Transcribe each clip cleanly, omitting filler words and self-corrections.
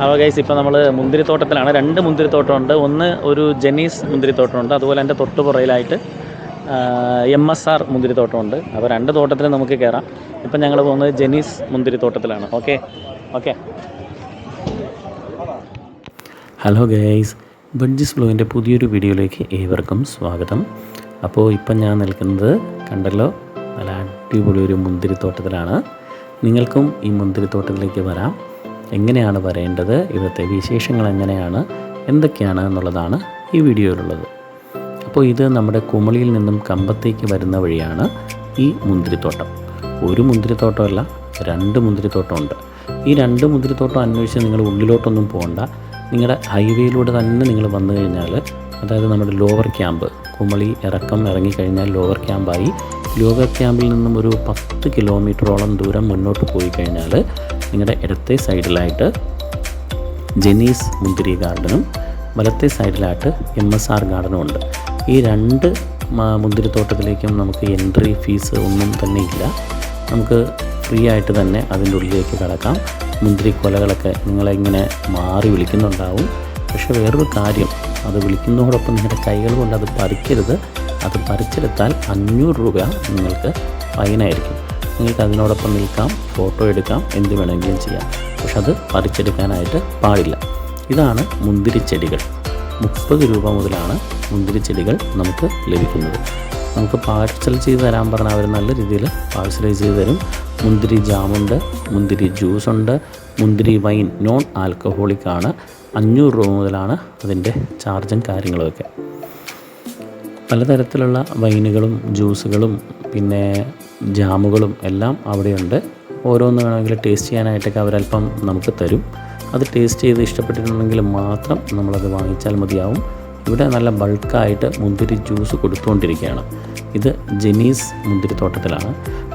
അപ്പോൾ ഗൈസ് ഇപ്പോൾ നമ്മൾ മുന്തിരിത്തോട്ടത്തിലാണ്. 2 മുന്തിരിത്തോട്ടമുണ്ട്. ഒന്ന് ഒരു ജെനീസ് മുന്തിരിത്തോട്ടമുണ്ട്, അതുപോലെ എൻ്റെ തൊട്ടുപുറയിലായിട്ട് MSR മുന്തിരിത്തോട്ടമുണ്ട്. അപ്പോൾ 2 തോട്ടത്തിൽ നമുക്ക് കയറാം. ഇപ്പം ഞങ്ങൾ പോകുന്നത് ജെനീസ് മുന്തിരിത്തോട്ടത്തിലാണ്. ഓക്കെ. ഹലോ ഗൈസ്, ബഡ്ജിസ് വ്ലോഗിൻ്റെ പുതിയൊരു വീഡിയോയിലേക്ക് ഏവർക്കും സ്വാഗതം. അപ്പോൾ ഇപ്പം ഞാൻ നിൽക്കുന്നത് കണ്ടല്ലോ, നല്ല അടിപൊളി ഒരു മുന്തിരിത്തോട്ടത്തിലാണ്. നിങ്ങൾക്കും ഈ മുന്തിരിത്തോട്ടത്തിലേക്ക് വരാം. എങ്ങനെയാണ് വരേണ്ടത്, ഇവിടുത്തെ വിശേഷങ്ങൾ എങ്ങനെയാണ്, എന്തൊക്കെയാണ് എന്നുള്ളതാണ് ഈ വീഡിയോയിലുള്ളത്. അപ്പോൾ ഇത് നമ്മുടെ കുമളിയിൽ നിന്നും കമ്പത്തേക്ക് വരുന്ന വഴിയാണ് ഈ മുന്തിരിത്തോട്ടം. ഒരു മുന്തിരിത്തോട്ടമല്ല, 2 മുന്തിരിത്തോട്ടമുണ്ട്. ഈ 2 മുന്തിരിത്തോട്ടം അന്വേഷിച്ച് നിങ്ങൾ ഉള്ളിലോട്ടൊന്നും പോകണ്ട. നിങ്ങളുടെ ഹൈവേയിലൂടെ തന്നെ നിങ്ങൾ വന്നു കഴിഞ്ഞാൽ, അതായത് നമ്മുടെ ലോവർ ക്യാമ്പ്, കുമളി ഇറങ്ങിക്കഴിഞ്ഞാൽ ലോവർ ക്യാമ്പായി. ലോവർ ക്യാമ്പിൽ നിന്നും ഒരു 10 കിലോമീറ്ററോളം ദൂരം മുന്നോട്ട് പോയി കഴിഞ്ഞാൽ നിങ്ങളുടെ ഇടത്തെ സൈഡിലായിട്ട് ജെനീസ് മുന്തിരി ഗാർഡനും വലത്തെ സൈഡിലായിട്ട് MSR ഗാർഡനും ഉണ്ട്. ഈ 2 മുന്തിരിത്തോട്ടത്തിലേക്കും നമുക്ക് എൻട്രി ഫീസ് ഒന്നും തന്നെ ഇല്ല. നമുക്ക് ഫ്രീ ആയിട്ട് തന്നെ അതിൻ്റെ ഉള്ളിലേക്ക് കടക്കാം. മുന്തിരി കൊലകളൊക്കെ നിങ്ങളിങ്ങനെ മാറി വിളിക്കുന്നുണ്ടാവും. പക്ഷേ വേറൊരു കാര്യം, അത് വിളിക്കുന്നതോടൊപ്പം നിങ്ങളുടെ കൈകൾ കൊണ്ട് അത് പറിക്കരുത്. അത് പറിച്ചെടുത്താൽ 500 രൂപ നിങ്ങൾക്ക് ഫൈനായിരിക്കും. നിങ്ങൾക്ക് അതിനോടൊപ്പം നിൽക്കാം, ഫോട്ടോ എടുക്കാം, എന്ത് വേണമെങ്കിലും ചെയ്യാം. പക്ഷെ അത് പറിച്ചെടുക്കാനായിട്ട് പാടില്ല. ഇതാണ് മുന്തിരിച്ചെടികൾ. 30 രൂപ മുതലാണ് മുന്തിരിച്ചെടികൾ നമുക്ക് ലഭിക്കുന്നത്. നമുക്ക് പാഴ്സൽ ചെയ്ത് തരാൻ പറഞ്ഞാൽ അവർ നല്ല രീതിയിൽ പാഴ്സലൈസ് ചെയ്ത് തരും. മുന്തിരി ജാമുണ്ട്, മുന്തിരി ജ്യൂസുണ്ട്, മുന്തിരി വൈൻ നോൺ ആൽക്കഹോളിക് ആണ്. 500 രൂപ മുതലാണ് അതിൻ്റെ ചാർജും കാര്യങ്ങളുമൊക്കെ. പലതരത്തിലുള്ള വൈനുകളും ജ്യൂസുകളും പിന്നെ ജാമുകളും എല്ലാം അവിടെയുണ്ട്. ഓരോന്ന് വേണമെങ്കിൽ ടേസ്റ്റ് ചെയ്യാനായിട്ടൊക്കെ അവരല്പം നമുക്ക് തരും. അത് ടേസ്റ്റ് ചെയ്ത് ഇഷ്ടപ്പെട്ടിട്ടുണ്ടെങ്കിൽ മാത്രം നമ്മളത് വാങ്ങിച്ചാൽ മതിയാവും. ഇവിടെ നല്ല ബൾക്കായിട്ട് മുന്തിരി ജ്യൂസ് കൊടുത്തുകൊണ്ടിരിക്കുകയാണ്. ഇത് ജെനീസ് മുന്തിരിത്തോട്ടത്തിലാണ്.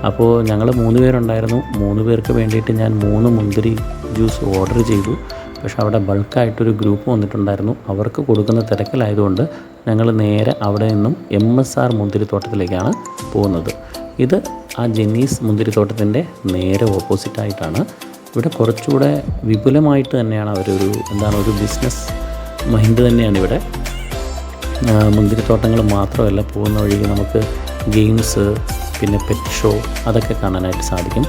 അപ്പോൾ ഞങ്ങൾ 3 പേരുണ്ടായിരുന്നു. 3 പേർക്ക് വേണ്ടിയിട്ട് ഞാൻ 3 മുന്തിരി ജ്യൂസ് ഓർഡർ ചെയ്തു. പക്ഷേ അവിടെ ബൾക്കായിട്ടൊരു ഗ്രൂപ്പ് വന്നിട്ടുണ്ടായിരുന്നു. അവർക്ക് കൊടുക്കുന്ന തിരക്കിലായതുകൊണ്ട് ഞങ്ങൾ നേരെ അവിടെ നിന്നും MSR മുന്തിരിത്തോട്ടത്തിലേക്കാണ് പോകുന്നത്. ഇത് ആ ജെനീസ് മുന്തിരിത്തോട്ടത്തിൻ്റെ നേരെ ഓപ്പോസിറ്റായിട്ടാണ്. ഇവിടെ കുറച്ചുകൂടെ വിപുലമായിട്ട് തന്നെയാണ് ഒരു ബിസിനസ് മൈൻഡ് തന്നെയാണ് ഇവിടെ. മുന്തിരിത്തോട്ടങ്ങൾ മാത്രമല്ല, പോകുന്ന വഴിക്ക് നമുക്ക് ഗെയിംസ്, പിന്നെ പെറ്റ് ഷോ, അതൊക്കെ കാണാനായിട്ട് സാധിക്കും.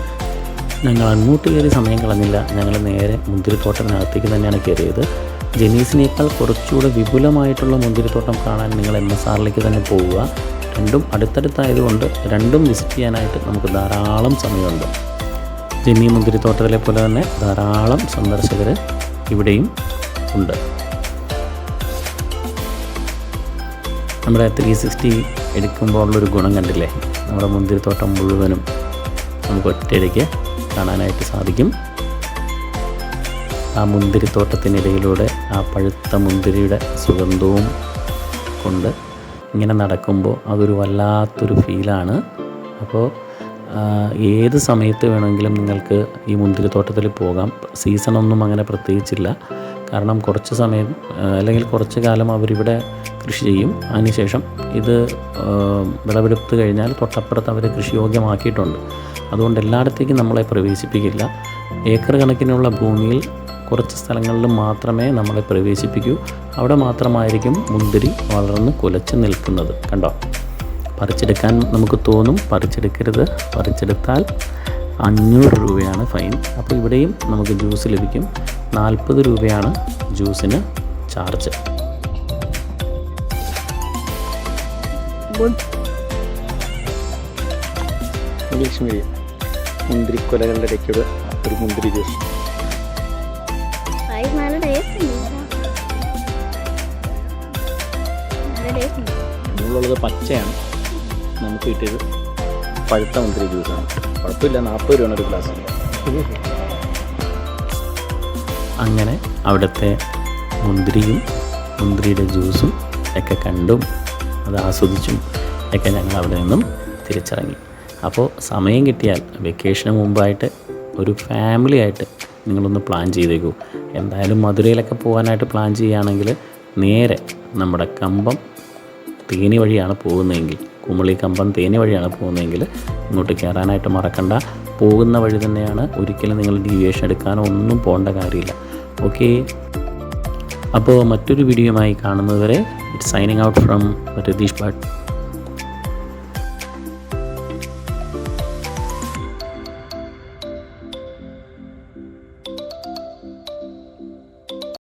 ഞങ്ങൾ അങ്ങോട്ട് കയറി സമയം കളഞ്ഞില്ല. ഞങ്ങൾ നേരെ മുന്തിരിത്തോട്ടത്തിനകത്തേക്ക് തന്നെയാണ് കയറിയത്. ജെനീസിനേക്കാൾ കുറച്ചുകൂടെ വിപുലമായിട്ടുള്ള മുന്തിരിത്തോട്ടം കാണാൻ നിങ്ങൾ MSRലേക്ക് തന്നെ പോവുക. 2ഉം അടുത്തടുത്തായതുകൊണ്ട് 2ഉം വിസിറ്റ് ചെയ്യാനായിട്ട് നമുക്ക് ധാരാളം സമയമുണ്ട്. ജെന്നി മുന്തിരിത്തോട്ടത്തിലെ പോലെ തന്നെ ധാരാളം സന്ദർശകർ ഇവിടെയും ഉണ്ട്. നമ്മുടെ 360 എടുക്കുമ്പോൾ ഉള്ളൊരു ഗുണം കണ്ടില്ലേ, നമ്മുടെ മുന്തിരിത്തോട്ടം മുഴുവനും നമുക്ക് ഒറ്റയടിക്ക് കാണാനായിട്ട് സാധിക്കും. ആ മുന്തിരിത്തോട്ടത്തിനിടയിലൂടെ ആ പഴുത്ത മുന്തിരിയുടെ സുഗന്ധവും കൊണ്ട് ഇങ്ങനെ നടക്കുമ്പോൾ അതൊരു വല്ലാത്തൊരു ഫീലാണ്. അപ്പോൾ ഏത് സമയത്ത് വേണമെങ്കിലും നിങ്ങൾക്ക് ഈ മുന്തിരിത്തോട്ടത്തിൽ പോകാം. സീസണൊന്നും അങ്ങനെ പ്രത്യേകിച്ചില്ല. കാരണം കുറച്ച് സമയം അല്ലെങ്കിൽ കുറച്ച് കാലം അവരിവിടെ കൃഷി ചെയ്യും. അതിനുശേഷം ഇത് വിളവെടുത്ത് കഴിഞ്ഞാൽ തൊട്ടപ്പുറത്ത് അവർ കൃഷിയോഗ്യമാക്കിയിട്ടുണ്ട്. അതുകൊണ്ട് എല്ലായിടത്തേക്കും നമ്മളെ പ്രവേശിപ്പിക്കില്ല. ഏക്കർ കണക്കിനുള്ള ഭൂമിയിൽ കുറച്ച് സ്ഥലങ്ങളിൽ മാത്രമേ നമ്മളെ പ്രവേശിപ്പിക്കൂ. അവിടെ മാത്രമായിരിക്കും മുന്തിരി വളർന്ന് കുലച്ച് നിൽക്കുന്നത്. കണ്ടോ, പറിച്ചെടുക്കാൻ നമുക്ക് തോന്നും, പറിച്ചെടുക്കരുത്. പറിച്ചെടുത്താൽ 500 രൂപയാണ് ഫൈൻ. അപ്പോൾ ഇവിടെയും നമുക്ക് ജ്യൂസ് ലഭിക്കും. 40 രൂപയാണ് ജ്യൂസിന് ചാർജ്. ഇംഗ്ലീഷ് മീഡിയം മുന്തിരിക്കൊലകളുടെ ഇടയ്ക്കൂടെ ഒരു മുന്തിരി ജ്യൂസ്. മുള്ളുള്ളത് പച്ചയാണ്. നമുക്ക് കിട്ടിയത് പഴുത്ത മുന്തിരി ജ്യൂസാണ്. കുഴപ്പമില്ല, 40 രൂപയാണ് ഒരു ഗ്ലാസ്. അങ്ങനെ അവിടുത്തെ മുന്തിരിയും മുന്തിരിയുടെ ജ്യൂസും ഒക്കെ കണ്ടും അത് ആസ്വദിച്ചും ഒക്കെ ഞങ്ങൾ അവിടെ നിന്നും തിരിച്ചിറങ്ങി. അപ്പോൾ സമയം കിട്ടിയാൽ വെക്കേഷന് മുമ്പായിട്ട് ഒരു ഫാമിലി ആയിട്ട് നിങ്ങളൊന്ന് പ്ലാൻ ചെയ്തേക്കൂ. എന്തായാലും മധുരയിലൊക്കെ പോകാനായിട്ട് പ്ലാൻ ചെയ്യുകയാണെങ്കിൽ നേരെ നമ്മുടെ കമ്പം തേനി വഴിയാണ് പോകുന്നതെങ്കിൽ, കുമളി കമ്പം തേനി വഴിയാണ് പോകുന്നതെങ്കിൽ ഇങ്ങോട്ട് കയറാനായിട്ട് മറക്കണ്ട. പോകുന്ന വഴി തന്നെയാണ്. ഒരിക്കലും നിങ്ങൾ ഡീവിയേഷൻ എടുക്കാനോ ഒന്നും പോകേണ്ട കാര്യമില്ല. ഓക്കെ, അപ്പോൾ മറ്റൊരു വീഡിയോയുമായി കാണുന്നതുവരെ it's signing out from Ratheesh Bhat.